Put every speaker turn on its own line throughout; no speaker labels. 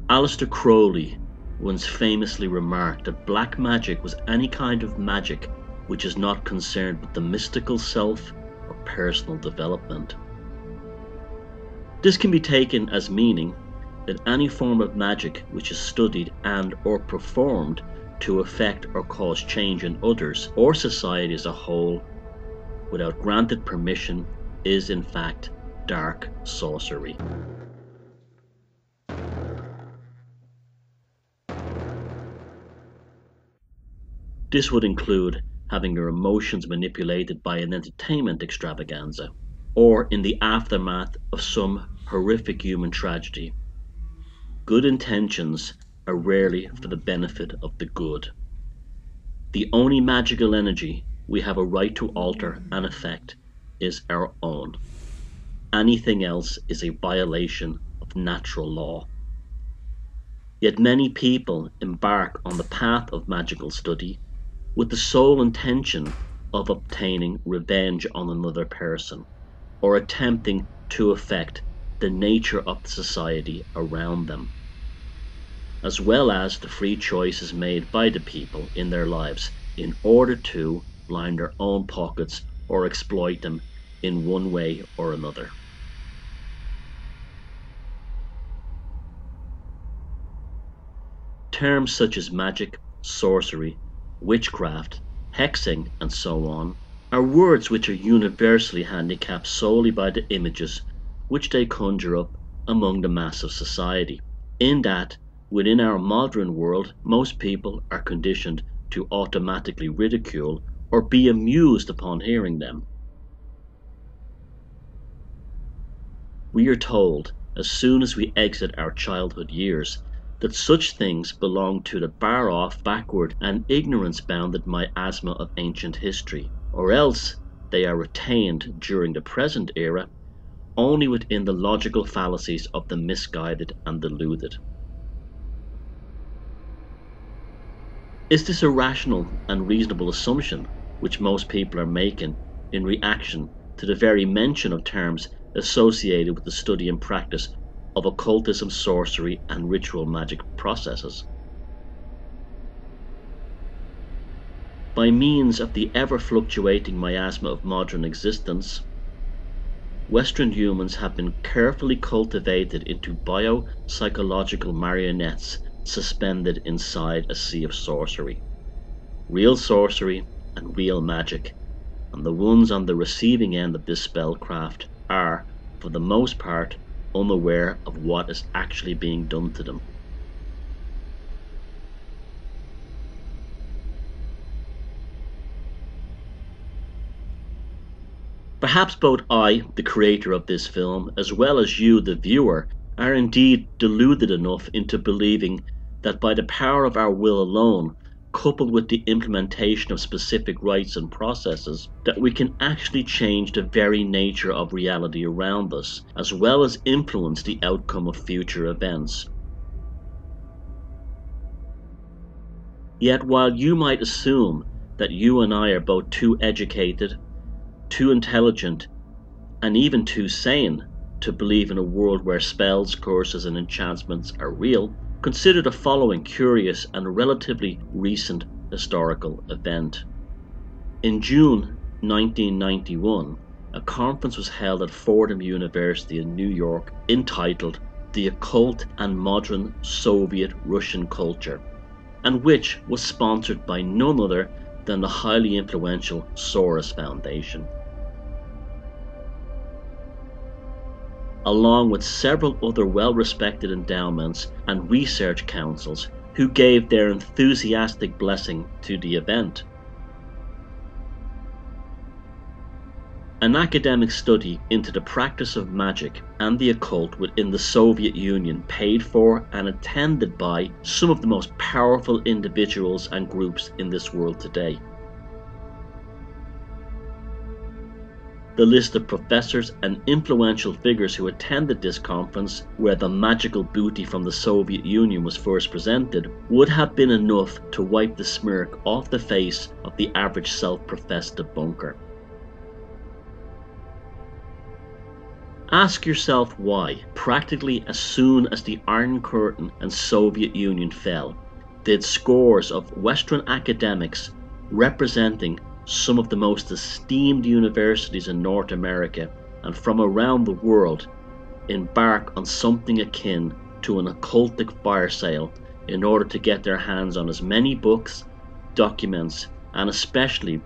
Aleister Crowley once famously remarked that black magic was any kind of magic which is not concerned with the mystical self or personal development. This can be taken as meaning that any form of magic which is studied and or performed to affect or cause change in others or society as a whole without granted permission is in fact dark sorcery. This would include having your emotions manipulated by an entertainment extravaganza, or in the aftermath of some horrific human tragedy. Good intentions are rarely for the benefit of the good. The only magical energy we have a right to alter and affect is our own. Anything else is a violation of natural law. Yet many people embark on the path of magical study with the sole intention of obtaining revenge on another person, or attempting to affect the nature of the society around them, as well as the free choices made by the people in their lives in order to line their own pockets or exploit them in one way or another. Terms such as magic, sorcery, witchcraft, hexing, and so on are words which are universally handicapped solely by the images which they conjure up among the mass of society, in that within our modern world most people are conditioned to automatically ridicule or be amused upon hearing them. We are told as soon as we exit our childhood years that such things belong to the far-off, backward, and ignorance-bounded miasma of ancient history, or else they are retained during the present era only within the logical fallacies of the misguided and deluded. Is this a rational and reasonable assumption which most people are making in reaction to the very mention of terms associated with the study and practice of occultism, sorcery, and ritual magic processes? By means of the ever-fluctuating miasma of modern existence, Western humans have been carefully cultivated into biopsychological marionettes suspended inside a sea of sorcery. Real sorcery and real magic, and the ones on the receiving end of this spellcraft are, for the most part, unaware of what is actually being done to them. Perhaps both I, the creator of this film, as well as you, the viewer, are indeed deluded enough into believing that by the power of our will alone, coupled with the implementation of specific rites and processes, that we can actually change the very nature of reality around us, as well as influence the outcome of future events. Yet while you might assume that you and I are both too educated, too intelligent, and even too sane to believe in a world where spells, curses, and enchantments are real, consider the following curious and relatively recent historical event. In June 1991, a conference was held at Fordham University in New York entitled The Occult and Modern Soviet Russian Culture, and which was sponsored by none other than the highly influential Soros Foundation, along with several other well-respected endowments and research councils who gave their enthusiastic blessing to the event. An academic study into the practice of magic and the occult within the Soviet Union, paid for and attended by some of the most powerful individuals and groups in this world today. The list of professors and influential figures who attended this conference, where the magical booty from the Soviet Union was first presented, would have been enough to wipe the smirk off the face of the average self-professed debunker. Ask yourself why, practically as soon as the Iron Curtain and Soviet Union fell, did scores of Western academics representing some of the most esteemed universities in North America and from around the world embark on something akin to an occultic fire sale in order to get their hands on as many books, documents, and especially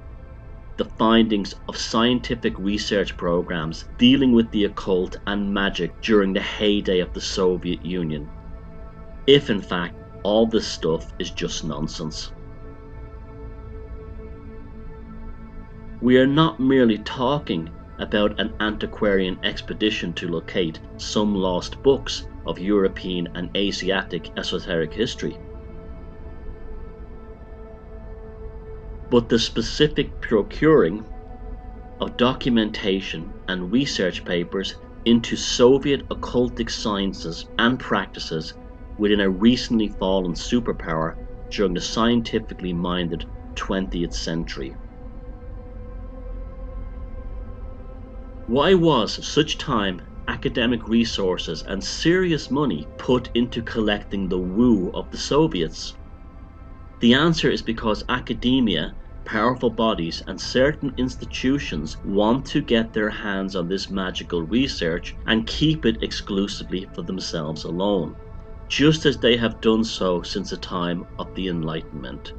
the findings of scientific research programs dealing with the occult and magic during the heyday of the Soviet Union, if in fact all this stuff is just nonsense. We are not merely talking about an antiquarian expedition to locate some lost books of European and Asiatic esoteric history, but the specific procuring of documentation and research papers into Soviet occultic sciences and practices within a recently fallen superpower during the scientifically minded 20th century. Why was such time, academic resources, and serious money put into collecting the woo of the Soviets? The answer is because academia, powerful bodies, and certain institutions want to get their hands on this magical research and keep it exclusively for themselves alone, just as they have done so since the time of the Enlightenment.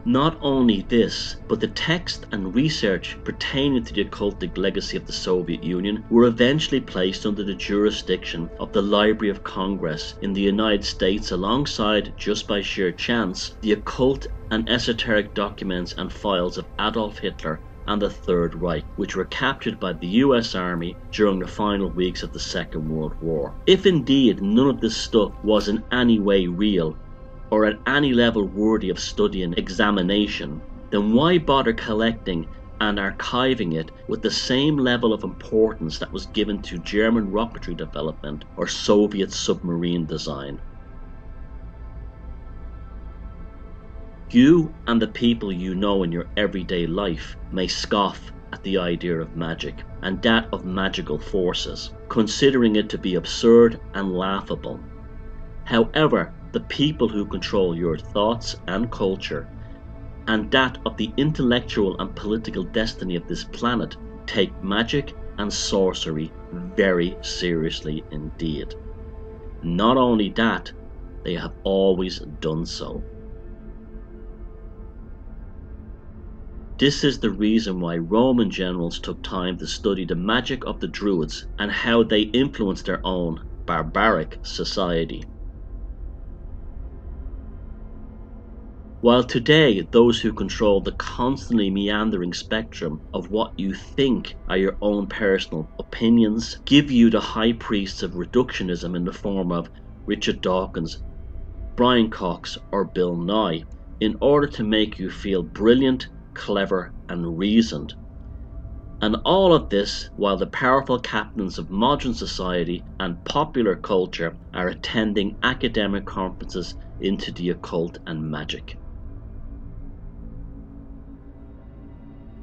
Not only this, but the text and research pertaining to the occultic legacy of the Soviet Union were eventually placed under the jurisdiction of the Library of Congress in the United States alongside, just by sheer chance, the occult and esoteric documents and files of Adolf Hitler and the Third Reich, which were captured by the US Army during the final weeks of the Second World War. If indeed none of this stuff was in any way real, or at any level worthy of study and examination, then why bother collecting and archiving it with the same level of importance that was given to German rocketry development or Soviet submarine design? You and the people you know in your everyday life may scoff at the idea of magic and that of magical forces, considering it to be absurd and laughable. However, the people who control your thoughts and culture, and that of the intellectual and political destiny of this planet, take magic and sorcery very seriously indeed. Not only that, they have always done so. This is the reason why Roman generals took time to study the magic of the Druids and how they influenced their own barbaric society. While today those who control the constantly meandering spectrum of what you think are your own personal opinions give you the high priests of reductionism in the form of Richard Dawkins, Brian Cox, or Bill Nye, in order to make you feel brilliant, clever, and reasoned. And all of this while the powerful captains of modern society and popular culture are attending academic conferences into the occult and magic.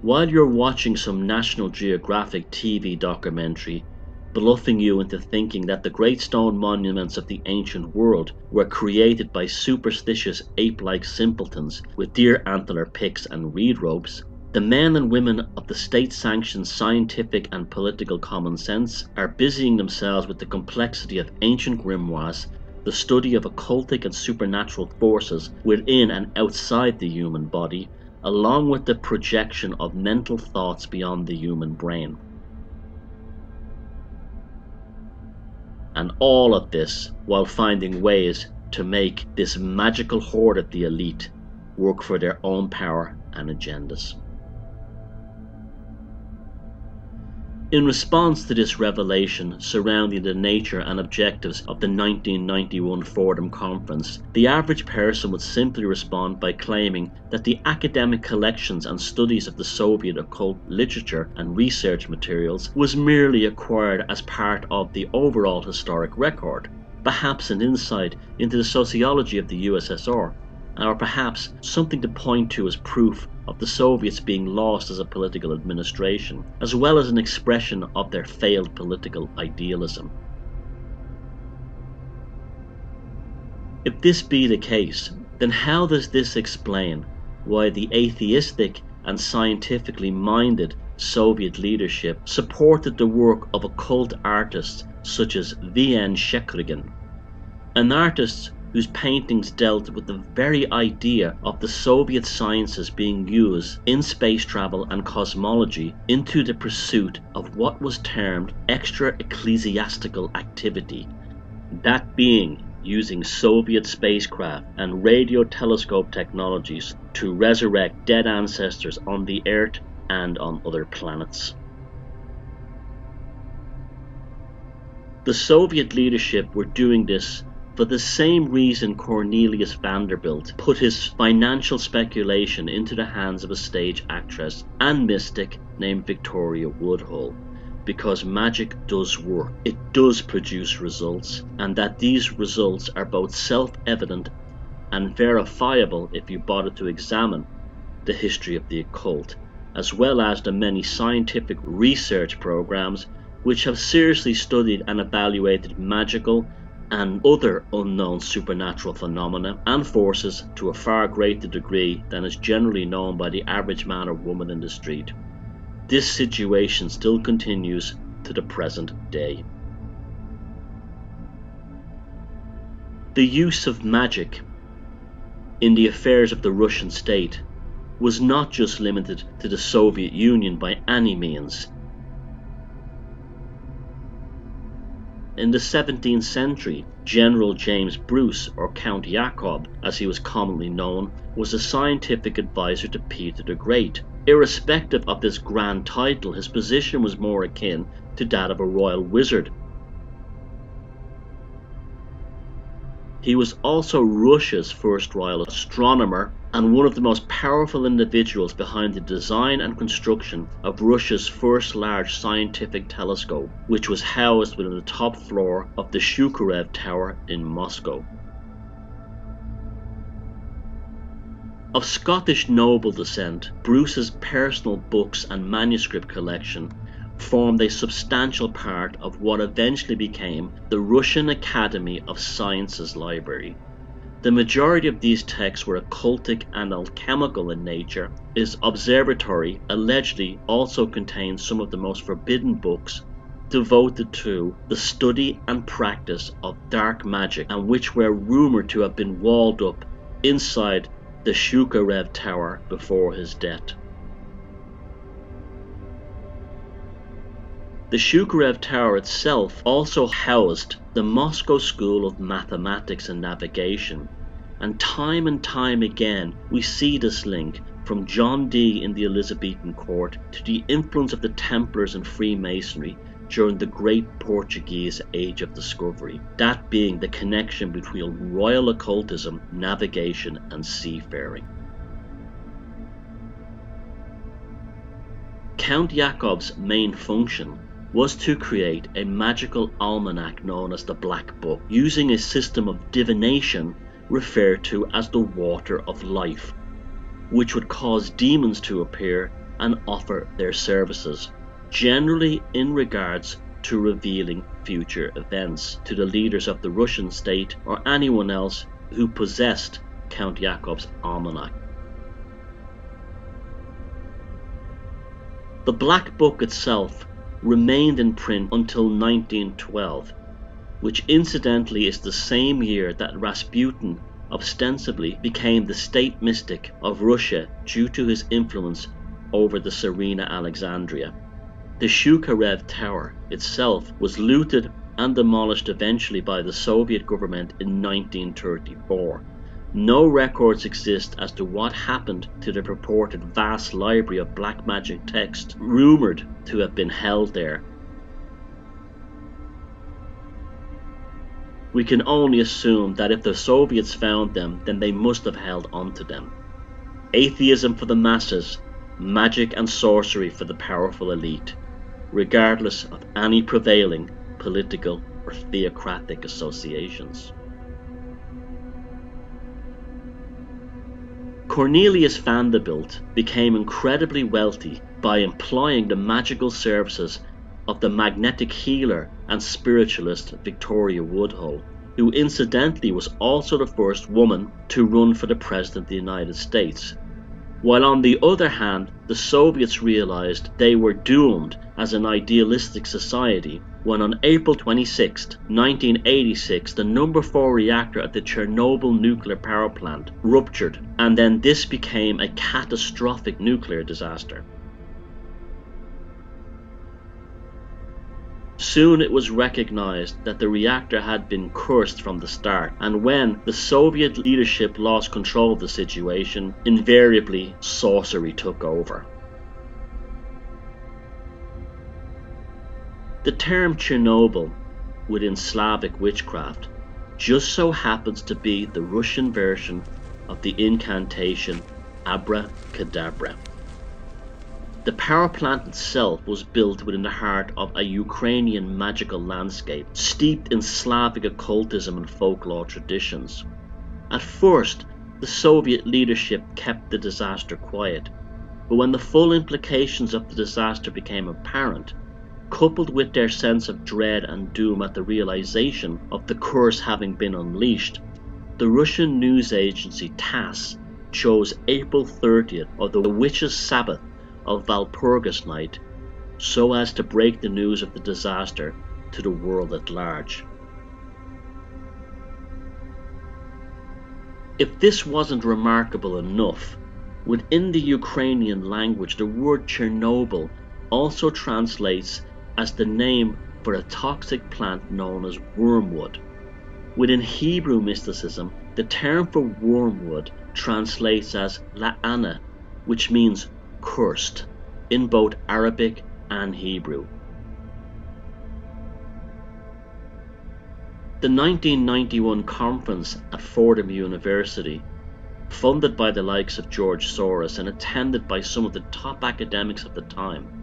While you're watching some National Geographic TV documentary bluffing you into thinking that the great stone monuments of the ancient world were created by superstitious ape-like simpletons with deer antler picks and reed ropes, the men and women of the state-sanctioned scientific and political common sense are busying themselves with the complexity of ancient grimoires, the study of occultic and supernatural forces within and outside the human body, along with the projection of mental thoughts beyond the human brain. And all of this while finding ways to make this magical horde of the elite work for their own power and agendas. In response to this revelation surrounding the nature and objectives of the 1991 Fordham Conference, the average person would simply respond by claiming that the academic collections and studies of the Soviet occult literature and research materials was merely acquired as part of the overall historic record, perhaps an insight into the sociology of the USSR, or perhaps something to point to as proof of the Soviets being lost as a political administration, as well as an expression of their failed political idealism. If this be the case, then how does this explain why the atheistic and scientifically minded Soviet leadership supported the work of occult artists such as V.N. Sheridan, an artist whose paintings dealt with the very idea of the Soviet sciences being used in space travel and cosmology into the pursuit of what was termed extra-ecclesiastical activity, that being using Soviet spacecraft and radio telescope technologies to resurrect dead ancestors on the Earth and on other planets. The Soviet leadership were doing this for the same reason Cornelius Vanderbilt put his financial speculation into the hands of a stage actress and mystic named Victoria Woodhull, because magic does work, it does produce results, and that these results are both self-evident and verifiable if you bother to examine the history of the occult, as well as the many scientific research programs which have seriously studied and evaluated magical and other unknown supernatural phenomena and forces to a far greater degree than is generally known by the average man or woman in the street. This situation still continues to the present day. The use of magic in the affairs of the Russian state was not just limited to the Soviet Union by any means. In the 17th century, General James Bruce, or Count Jakob as he was commonly known, was a scientific advisor to Peter the Great. Irrespective of this grand title, his position was more akin to that of a royal wizard. He was also Russia's first royal astronomer and one of the most powerful individuals behind the design and construction of Russia's first large scientific telescope, which was housed within the top floor of the Shukharev Tower in Moscow. Of Scottish noble descent, Bruce's personal books and manuscript collection formed a substantial part of what eventually became the Russian Academy of Sciences Library. The majority of these texts were occultic and alchemical in nature. His observatory allegedly also contains some of the most forbidden books devoted to the study and practice of dark magic, and which were rumoured to have been walled up inside the Shukharev Tower before his death. The Shukharev Tower itself also housed the Moscow School of Mathematics and Navigation, and time again we see this link from John Dee in the Elizabethan court to the influence of the Templars and Freemasonry during the Great Portuguese Age of Discovery, that being the connection between royal occultism, navigation and seafaring. Count Jakob's main function was to create a magical almanac known as the Black Book, using a system of divination referred to as the Water of Life, which would cause demons to appear and offer their services, generally in regards to revealing future events to the leaders of the Russian state or anyone else who possessed Count Jakob's almanac. The Black Book itself remained in print until 1912, which incidentally is the same year that Rasputin ostensibly became the state mystic of Russia due to his influence over the Tsarina Alexandria. The Shukharev Tower itself was looted and demolished eventually by the Soviet government in 1934. No records exist as to what happened to the purported vast library of black magic texts rumoured to have been held there. We can only assume that if the Soviets found them, then they must have held onto them. Atheism for the masses, magic and sorcery for the powerful elite, regardless of any prevailing political or theocratic associations. Cornelius Vanderbilt became incredibly wealthy by employing the magical services of the magnetic healer and spiritualist Victoria Woodhull, who incidentally was also the first woman to run for the President of the United States. While on the other hand, the Soviets realized they were doomed as an idealistic society when on April 26, 1986, the number 4 reactor at the Chernobyl nuclear power plant ruptured, and then this became a catastrophic nuclear disaster. Soon it was recognized that the reactor had been cursed from the start, and when the Soviet leadership lost control of the situation, invariably sorcery took over. The term Chernobyl within Slavic witchcraft just so happens to be the Russian version of the incantation abracadabra. The power plant itself was built within the heart of a Ukrainian magical landscape, steeped in Slavic occultism and folklore traditions. At first, the Soviet leadership kept the disaster quiet, but when the full implications of the disaster became apparent, coupled with their sense of dread and doom at the realization of the curse having been unleashed, the Russian news agency TASS chose April 30th, or the Witches' Sabbath of Walpurgis Night, so as to break the news of the disaster to the world at large. If this wasn't remarkable enough, within the Ukrainian language the word Chernobyl also translates as the name for a toxic plant known as wormwood. Within Hebrew mysticism, the term for wormwood translates as la'ana, which means cursed, in both Arabic and Hebrew. The 1991 conference at Fordham University, funded by the likes of George Soros and attended by some of the top academics of the time,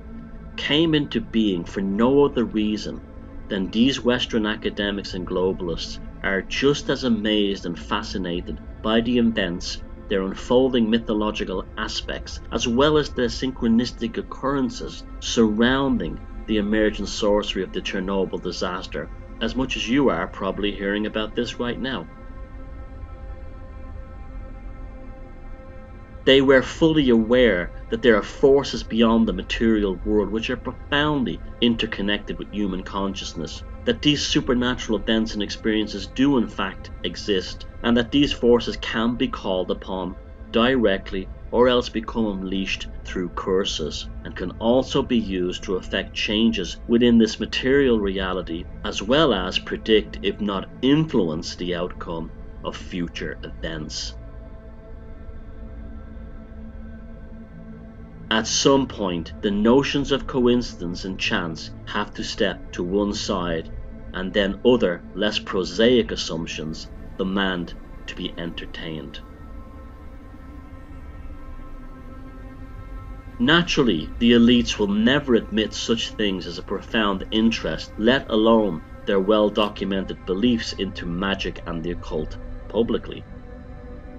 came into being for no other reason than these Western academics and globalists are just as amazed and fascinated by the events, their unfolding mythological aspects, as well as the synchronistic occurrences surrounding the emergent sorcery of the Chernobyl disaster, as much as you are probably hearing about this right now. They were fully aware that there are forces beyond the material world which are profoundly interconnected with human consciousness, that these supernatural events and experiences do in fact exist, and that these forces can be called upon directly or else become unleashed through curses, and can also be used to effect changes within this material reality, as well as predict, if not influence, the outcome of future events. At some point, the notions of coincidence and chance have to step to one side, and then other, less prosaic assumptions demand to be entertained. Naturally, the elites will never admit such things as a profound interest, let alone their well-documented beliefs into magic and the occult publicly.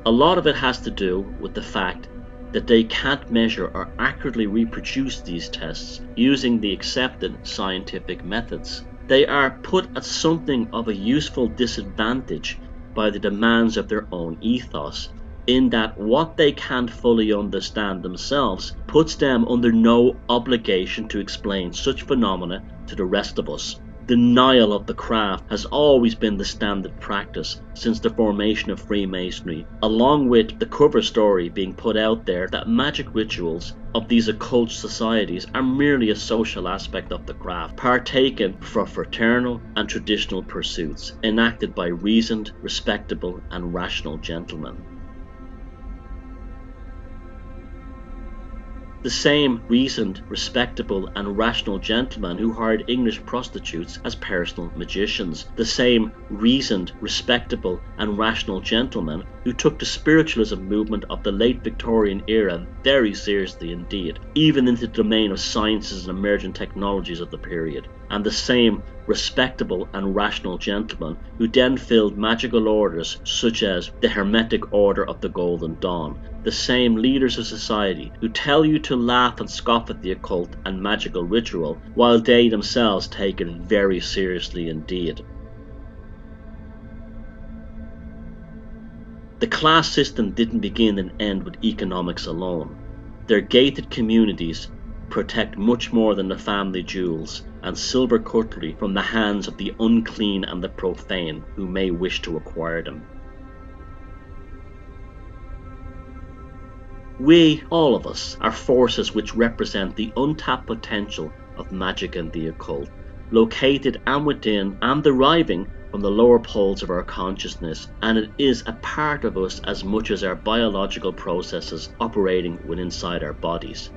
A lot of it has to do with the fact that they can't measure or accurately reproduce these tests using the accepted scientific methods. They are put at something of a useful disadvantage by the demands of their own ethos, in that what they can't fully understand themselves puts them under no obligation to explain such phenomena to the rest of us. Denial of the craft has always been the standard practice since the formation of Freemasonry, along with the cover story being put out there that magic rituals of these occult societies are merely a social aspect of the craft, partaken for fraternal and traditional pursuits, enacted by reasoned, respectable and rational gentlemen. The same reasoned, respectable and rational gentlemen who hired English prostitutes as personal magicians. The same reasoned, respectable and rational gentlemen who took the spiritualism movement of the late Victorian era very seriously indeed, even into the domain of sciences and emergent technologies of the period. and the same respectable and rational gentlemen who then filled magical orders such as the Hermetic Order of the Golden Dawn, the same leaders of society who tell you to laugh and scoff at the occult and magical ritual, while they themselves take it very seriously indeed. The class system didn't begin and end with economics alone. Their gated communities protect much more than the family jewels and silver cutlery from the hands of the unclean and the profane who may wish to acquire them. We, all of us, are forces which represent the untapped potential of magic and the occult, located and within and deriving from the lower poles of our consciousness, and it is a part of us as much as our biological processes operating within inside our bodies.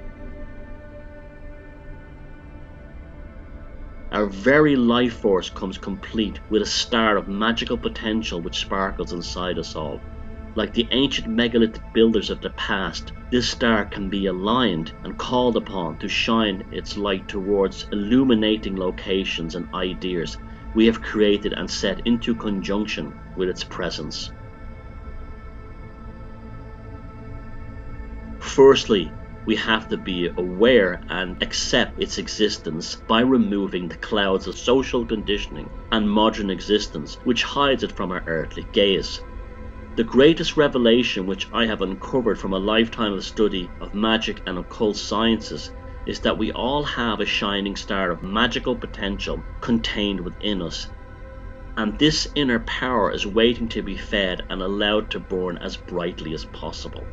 Our very life force comes complete with a star of magical potential which sparkles inside us all. Like the ancient megalithic builders of the past, this star can be aligned and called upon to shine its light towards illuminating locations and ideas we have created and set into conjunction with its presence. Firstly, we have to be aware and accept its existence by removing the clouds of social conditioning and modern existence which hides it from our earthly gaze. The greatest revelation which I have uncovered from a lifetime of study of magic and occult sciences is that we all have a shining star of magical potential contained within us, and this inner power is waiting to be fed and allowed to burn as brightly as possible.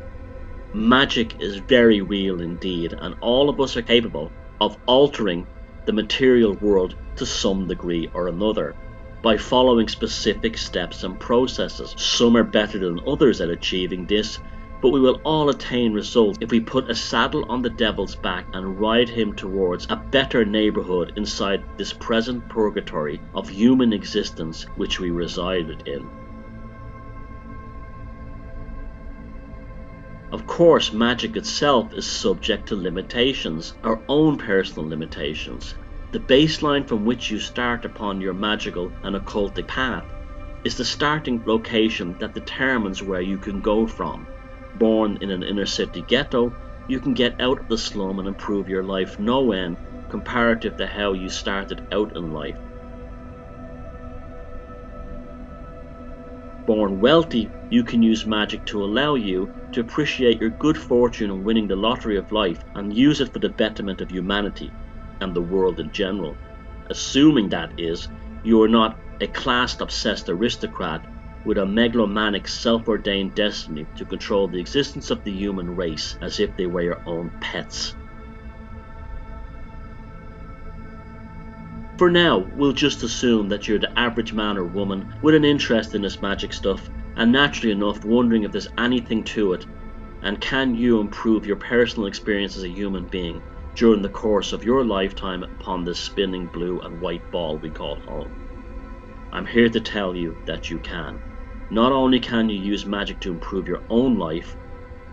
Magic is very real indeed, and all of us are capable of altering the material world to some degree or another by following specific steps and processes. Some are better than others at achieving this, but we will all attain results if we put a saddle on the devil's back and ride him towards a better neighborhood inside this present purgatory of human existence which we reside within. Of course, magic itself is subject to limitations, our own personal limitations. The baseline from which you start upon your magical and occultic path is the starting location that determines where you can go from. Born in an inner city ghetto, you can get out of the slum and improve your life no end comparative to how you started out in life. Born wealthy, you can use magic to allow you to appreciate your good fortune in winning the lottery of life and use it for the betterment of humanity and the world in general, assuming that is, you are not a class-obsessed aristocrat with a megalomaniac self-ordained destiny to control the existence of the human race as if they were your own pets. For now, we'll just assume that you're the average man or woman with an interest in this magic stuff, and naturally enough wondering if there's anything to it, and can you improve your personal experience as a human being during the course of your lifetime upon this spinning blue and white ball we call home. I'm here to tell you that you can. Not only can you use magic to improve your own life,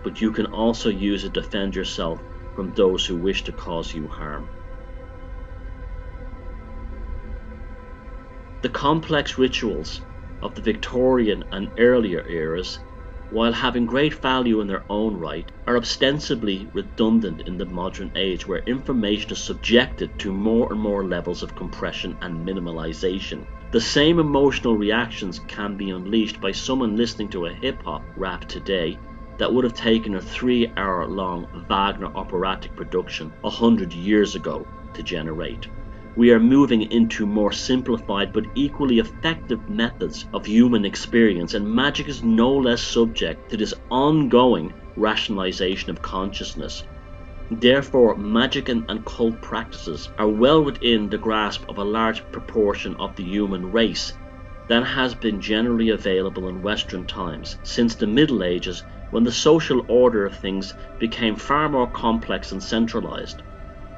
but you can also use it to defend yourself from those who wish to cause you harm. The complex rituals of the Victorian and earlier eras, while having great value in their own right, are ostensibly redundant in the modern age where information is subjected to more and more levels of compression and minimalization. The same emotional reactions can be unleashed by someone listening to a hip-hop rap today that would have taken a 3-hour-long Wagner operatic production 100 years ago to generate. We are moving into more simplified but equally effective methods of human experience, and magic is no less subject to this ongoing rationalization of consciousness. Therefore, magic and cult practices are well within the grasp of a large proportion of the human race than has been generally available in Western times since the Middle Ages, when the social order of things became far more complex and centralized.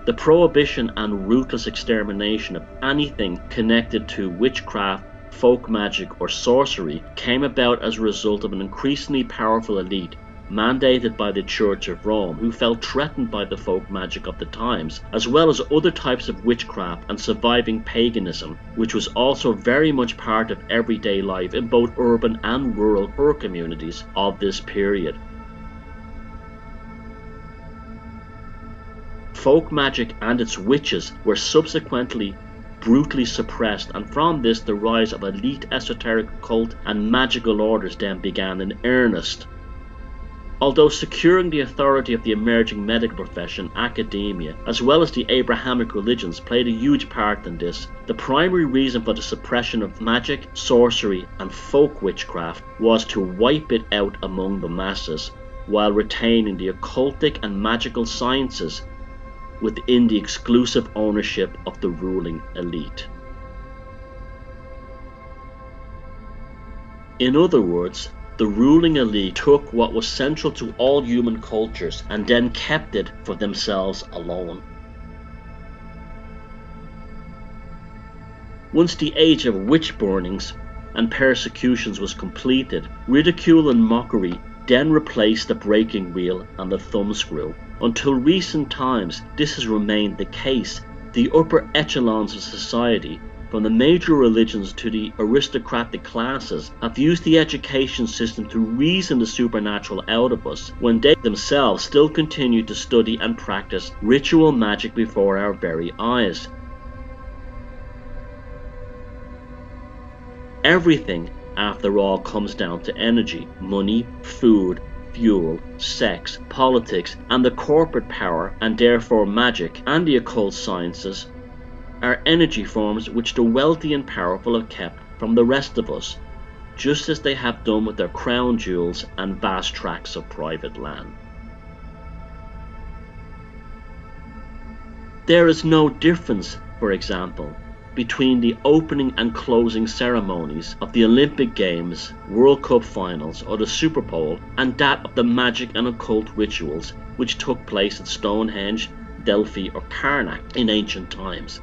The prohibition and ruthless extermination of anything connected to witchcraft, folk magic or sorcery came about as a result of an increasingly powerful elite mandated by the Church of Rome, who felt threatened by the folk magic of the times, as well as other types of witchcraft and surviving paganism, which was also very much part of everyday life in both urban and rural poor communities of this period. Folk magic and its witches were subsequently brutally suppressed, and from this the rise of elite esoteric occult and magical orders then began in earnest. Although securing the authority of the emerging medical profession, academia, as well as the Abrahamic religions played a huge part in this, the primary reason for the suppression of magic, sorcery, and folk witchcraft was to wipe it out among the masses, while retaining the occultic and magical sciences within the exclusive ownership of the ruling elite. In other words, the ruling elite took what was central to all human cultures and then kept it for themselves alone. Once the age of witch burnings and persecutions was completed, ridicule and mockery then replaced the breaking wheel and the thumbscrew. Until recent times, this has remained the case. The upper echelons of society, from the major religions to the aristocratic classes, have used the education system to reason the supernatural out of us, when they themselves still continue to study and practice ritual magic before our very eyes. Everything, after all, comes down to energy, money, food, fuel, sex, politics, and the corporate power, and therefore magic and the occult sciences, are energy forms which the wealthy and powerful have kept from the rest of us, just as they have done with their crown jewels and vast tracts of private land. There is no difference, for example, between the opening and closing ceremonies of the Olympic Games, World Cup finals, or the Super Bowl, and that of the magic and occult rituals which took place at Stonehenge, Delphi, or Karnak in ancient times.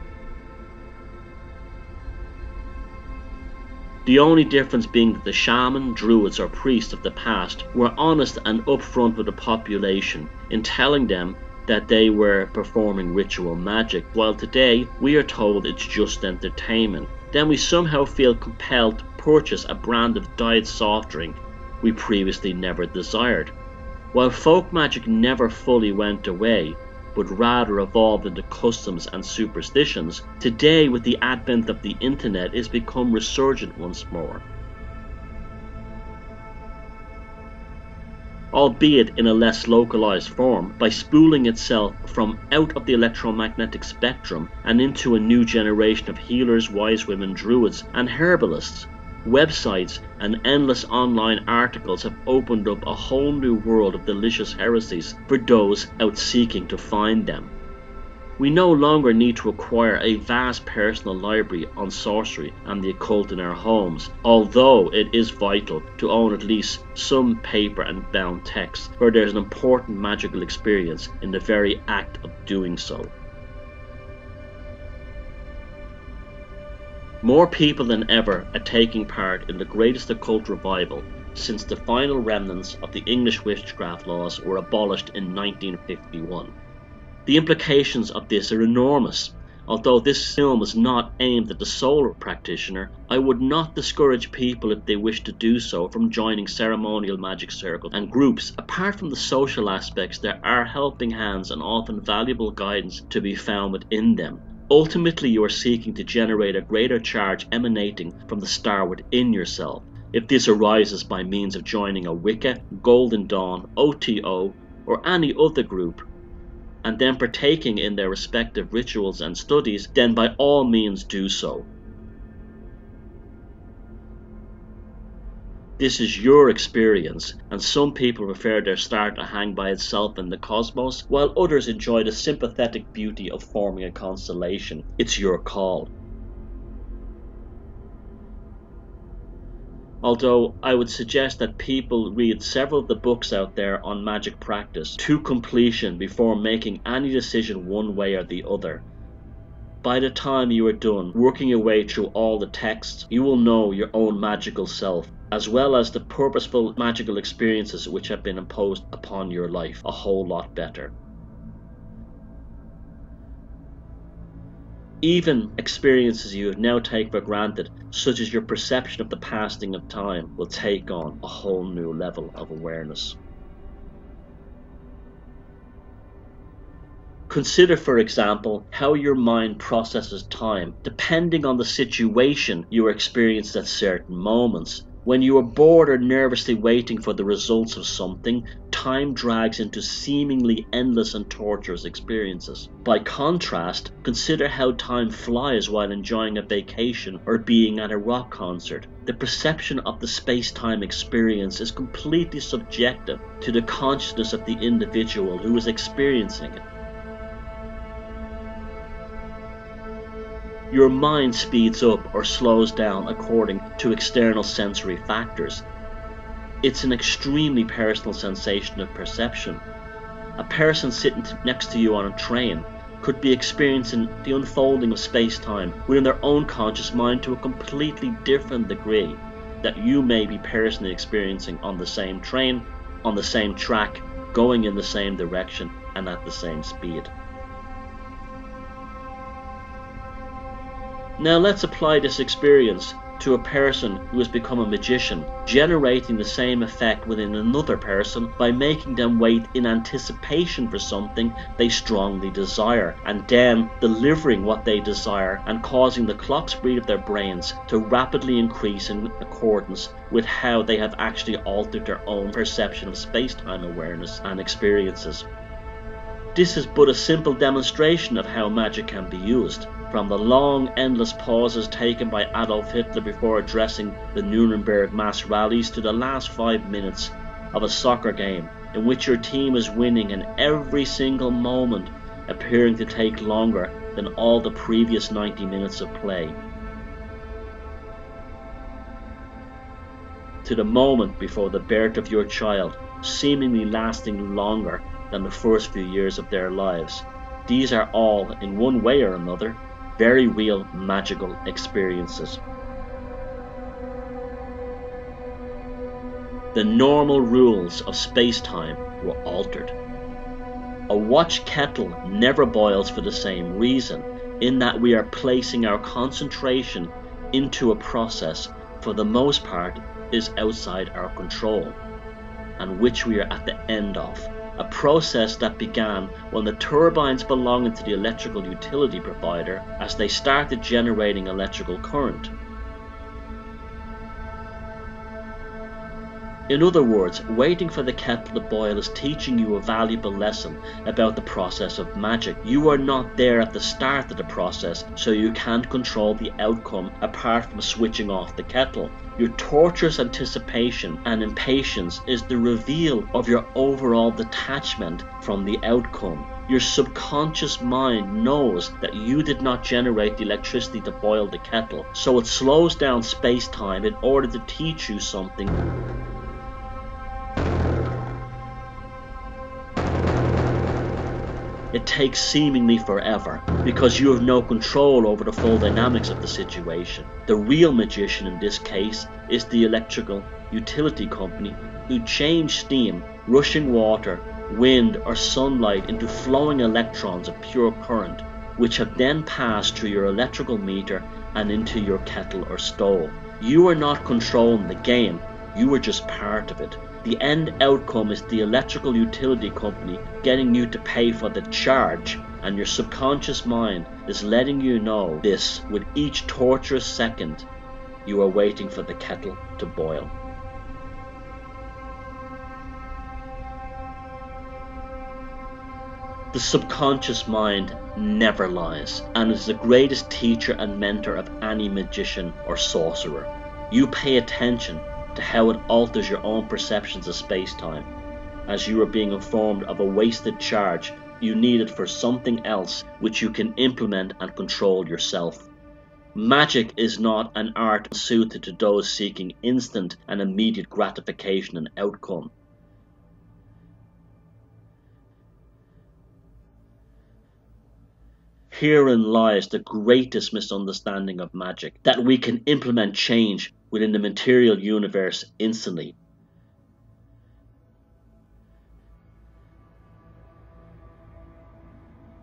The only difference being that the shaman, druids, or priests of the past were honest and upfront with the population in telling them that they were performing ritual magic, while today we are told it's just entertainment. Then we somehow feel compelled to purchase a brand of diet soft drink we previously never desired. While folk magic never fully went away, but rather evolved into customs and superstitions, today with the advent of the internet it's become resurgent once more. Albeit in a less localized form, by spooling itself from out of the electromagnetic spectrum and into a new generation of healers, wise women, druids, and herbalists. Websites and endless online articles have opened up a whole new world of delicious heresies for those out seeking to find them. We no longer need to acquire a vast personal library on sorcery and the occult in our homes, although it is vital to own at least some paper and bound text, where there is an important magical experience in the very act of doing so. More people than ever are taking part in the greatest occult revival since the final remnants of the English witchcraft laws were abolished in 1951. The implications of this are enormous. Although this film is not aimed at the sole practitioner, I would not discourage people, if they wish to do so, from joining ceremonial magic circles and groups. Apart from the social aspects, there are helping hands and often valuable guidance to be found within them. Ultimately, you are seeking to generate a greater charge emanating from the star within yourself. If this arises by means of joining a Wicca, Golden Dawn, OTO, or any other group, and then partaking in their respective rituals and studies, then by all means do so. This is your experience, and some people prefer their star to hang by itself in the cosmos, while others enjoy the sympathetic beauty of forming a constellation. It's your call. Although I would suggest that people read several of the books out there on magic practice to completion before making any decision one way or the other. By the time you are done working your way through all the texts, you will know your own magical self as well as the purposeful magical experiences which have been imposed upon your life, a whole lot better. Even experiences you now take for granted, such as your perception of the passing of time, will take on a whole new level of awareness. Consider, for example, how your mind processes time, depending on the situation you experience at certain moments. When you are bored or nervously waiting for the results of something, time drags into seemingly endless and torturous experiences. By contrast, consider how time flies while enjoying a vacation or being at a rock concert. The perception of the space-time experience is completely subjective to the consciousness of the individual who is experiencing it. Your mind speeds up or slows down according to external sensory factors. It's an extremely personal sensation of perception. A person sitting next to you on a train could be experiencing the unfolding of space-time within their own conscious mind to a completely different degree that you may be personally experiencing on the same train, on the same track, going in the same direction, and at the same speed. Now let's apply this experience to a person who has become a magician, generating the same effect within another person by making them wait in anticipation for something they strongly desire, and then delivering what they desire and causing the clock speed of their brains to rapidly increase in accordance with how they have actually altered their own perception of space-time awareness and experiences. This is but a simple demonstration of how magic can be used. From the long, endless pauses taken by Adolf Hitler before addressing the Nuremberg mass rallies to the last 5 minutes of a soccer game in which your team is winning and every single moment appearing to take longer than all the previous 90 minutes of play. To the moment before the birth of your child, seemingly lasting longer than the first few years of their lives. These are all, in one way or another, very real magical experiences. The normal rules of space-time were altered. A watch kettle never boils for the same reason, in that we are placing our concentration into a process, for the most part, is outside our control, and which we are at the end of. A process that began when the turbines belonging to the electrical utility provider as they started generating electrical current. In other words, waiting for the kettle to boil is teaching you a valuable lesson about the process of magic. You are not there at the start of the process, so you can't control the outcome apart from switching off the kettle. Your torturous anticipation and impatience is the reveal of your overall detachment from the outcome. Your subconscious mind knows that you did not generate the electricity to boil the kettle, so it slows down space-time in order to teach you something. It takes seemingly forever, because you have no control over the full dynamics of the situation. The real magician in this case is the electrical utility company who change steam, rushing water, wind or sunlight into flowing electrons of pure current, which have then passed through your electrical meter and into your kettle or stove. You are not controlling the game, you are just part of it. The end outcome is the electrical utility company getting you to pay for the charge, and your subconscious mind is letting you know this with each torturous second you are waiting for the kettle to boil. The subconscious mind never lies, and is the greatest teacher and mentor of any magician or sorcerer. You pay attention to how it alters your own perceptions of space-time. As you are being informed of a wasted charge you needed for something else which you can implement and control yourself. Magic is not an art suited to those seeking instant and immediate gratification and outcome. Herein lies the greatest misunderstanding of magic, that we can implement change within the material universe instantly.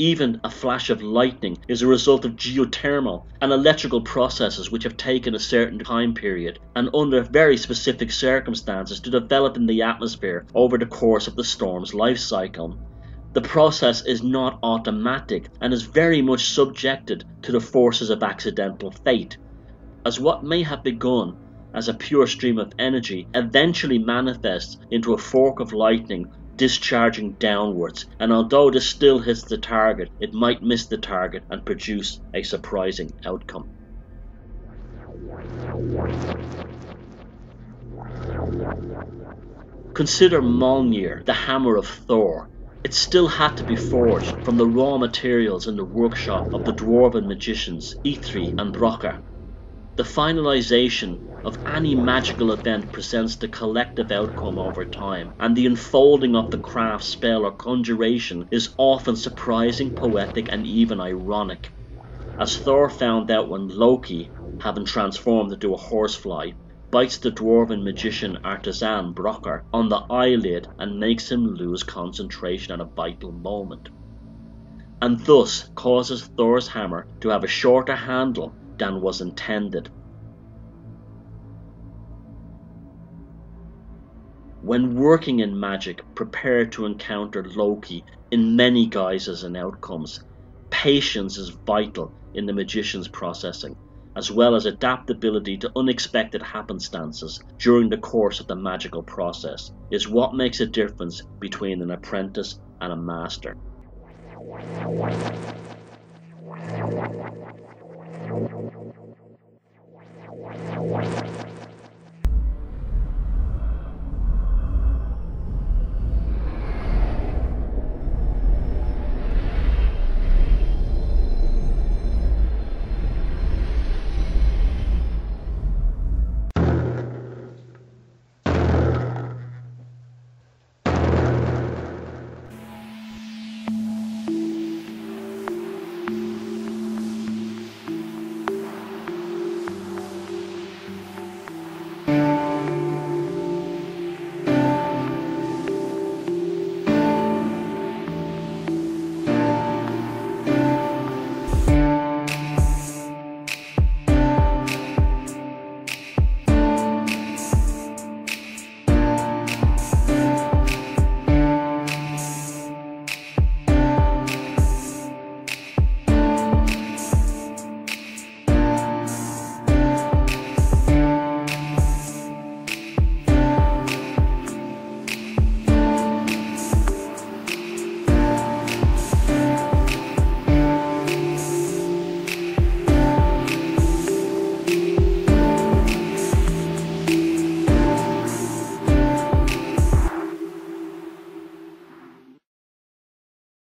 Even a flash of lightning is a result of geothermal and electrical processes which have taken a certain time period and under very specific circumstances to develop in the atmosphere over the course of the storm's life cycle. The process is not automatic and is very much subjected to the forces of accidental fate, as what may have begun as a pure stream of energy eventually manifests into a fork of lightning discharging downwards, and although this still hits the target, it might miss the target and produce a surprising outcome. Consider Mjolnir, the hammer of Thor. It still had to be forged from the raw materials in the workshop of the dwarven magicians Ithri and Brokkr. The finalization of any magical event presents the collective outcome over time, and the unfolding of the craft, spell or conjuration is often surprising, poetic and even ironic. As Thor found out when Loki, having transformed into a horsefly, bites the dwarven magician artisan Brokkr on the eyelid and makes him lose concentration at a vital moment, and thus causes Thor's hammer to have a shorter handle than was intended. When working in magic, prepare to encounter Loki in many guises and outcomes. Patience is vital in the magician's processing, as well as adaptability to unexpected happenstances during the course of the magical process is what makes a difference between an apprentice and a master.